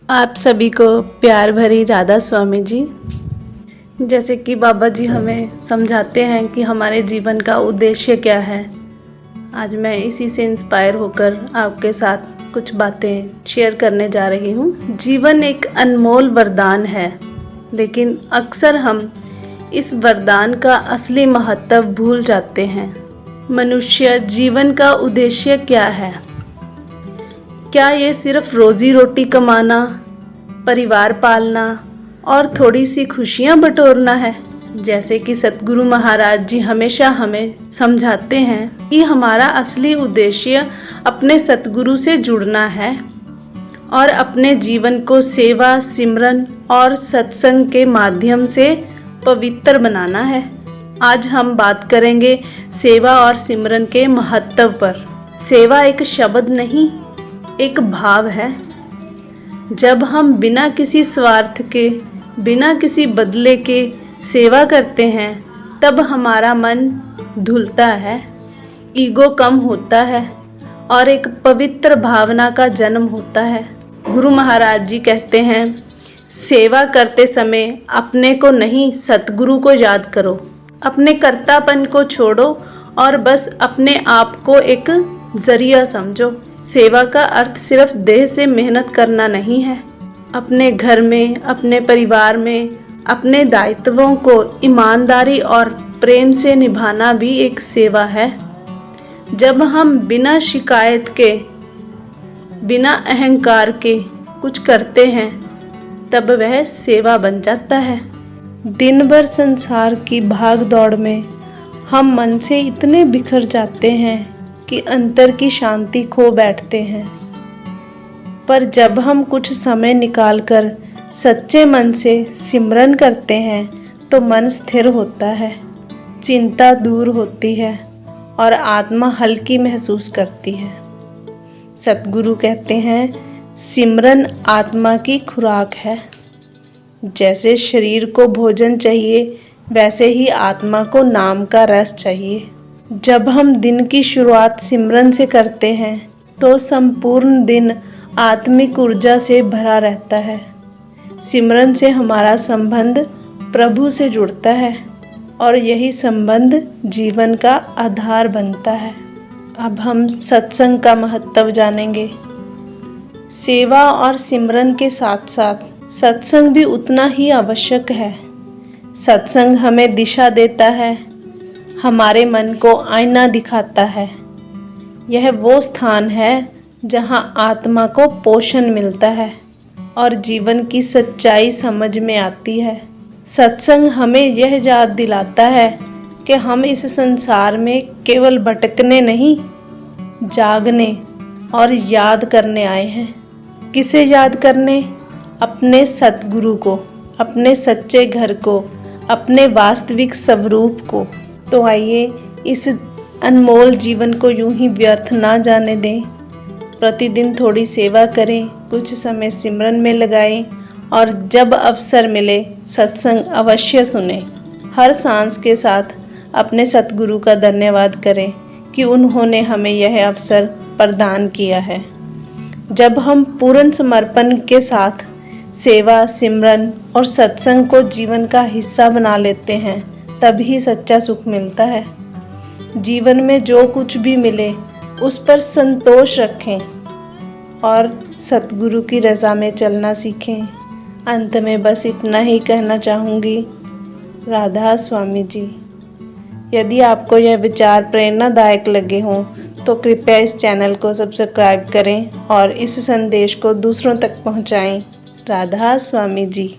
आप सभी को प्यार भरी राधा स्वामी जी। जैसे कि बाबा जी हमें समझाते हैं कि हमारे जीवन का उद्देश्य क्या है, आज मैं इसी से इंस्पायर होकर आपके साथ कुछ बातें शेयर करने जा रही हूँ। जीवन एक अनमोल वरदान है, लेकिन अक्सर हम इस वरदान का असली महत्व भूल जाते हैं। मनुष्य जीवन का उद्देश्य क्या है? क्या ये सिर्फ रोजी रोटी कमाना, परिवार पालना और थोड़ी सी खुशियाँ बटोरना है? जैसे कि सतगुरु महाराज जी हमेशा हमें समझाते हैं कि हमारा असली उद्देश्य अपने सतगुरु से जुड़ना है और अपने जीवन को सेवा, सिमरन और सत्संग के माध्यम से पवित्र बनाना है। आज हम बात करेंगे सेवा और सिमरन के महत्व पर। सेवा एक शब्द नहीं, एक भाव है। जब हम बिना किसी स्वार्थ के, बिना किसी बदले के सेवा करते हैं, तब हमारा मन धुलता है, ईगो कम होता है और एक पवित्र भावना का जन्म होता है। गुरु महाराज जी कहते हैं, सेवा करते समय अपने को नहीं, सतगुरु को याद करो। अपने कर्तापन को छोड़ो और बस अपने आप को एक जरिया समझो। सेवा का अर्थ सिर्फ देह से मेहनत करना नहीं है। अपने घर में, अपने परिवार में अपने दायित्वों को ईमानदारी और प्रेम से निभाना भी एक सेवा है। जब हम बिना शिकायत के, बिना अहंकार के कुछ करते हैं, तब वह सेवा बन जाता है। दिन भर संसार की भाग दौड़ में हम मन से इतने बिखर जाते हैं कि अंतर की शांति खो बैठते हैं। पर जब हम कुछ समय निकालकर सच्चे मन से सिमरन करते हैं, तो मन स्थिर होता है, चिंता दूर होती है और आत्मा हल्की महसूस करती है। सतगुरु कहते हैं, सिमरन आत्मा की खुराक है। जैसे शरीर को भोजन चाहिए, वैसे ही आत्मा को नाम का रस चाहिए। जब हम दिन की शुरुआत सिमरन से करते हैं, तो संपूर्ण दिन आत्मिक ऊर्जा से भरा रहता है। सिमरन से हमारा संबंध प्रभु से जुड़ता है और यही संबंध जीवन का आधार बनता है। अब हम सत्संग का महत्व जानेंगे। सेवा और सिमरन के साथ साथ सत्संग भी उतना ही आवश्यक है। सत्संग हमें दिशा देता है, हमारे मन को आईना दिखाता है। यह वो स्थान है जहाँ आत्मा को पोषण मिलता है और जीवन की सच्चाई समझ में आती है। सत्संग हमें यह याद दिलाता है कि हम इस संसार में केवल भटकने नहीं, जागने और याद करने आए हैं। किसे याद करने? अपने सतगुरु को, अपने सच्चे घर को, अपने वास्तविक स्वरूप को। तो आइए इस अनमोल जीवन को यूं ही व्यर्थ ना जाने दें। प्रतिदिन थोड़ी सेवा करें, कुछ समय सिमरन में लगाएं और जब अवसर मिले सत्संग अवश्य सुनें। हर सांस के साथ अपने सतगुरु का धन्यवाद करें कि उन्होंने हमें यह अवसर प्रदान किया है। जब हम पूर्ण समर्पण के साथ सेवा, सिमरन और सत्संग को जीवन का हिस्सा बना लेते हैं, तभी सच्चा सुख मिलता है। जीवन में जो कुछ भी मिले उस पर संतोष रखें और सतगुरु की रज़ा में चलना सीखें। अंत में बस इतना ही कहना चाहूँगी, राधा स्वामी जी। यदि आपको यह विचार प्रेरणादायक लगे हों तो कृपया इस चैनल को सब्सक्राइब करें और इस संदेश को दूसरों तक पहुँचाएं। राधा स्वामी जी।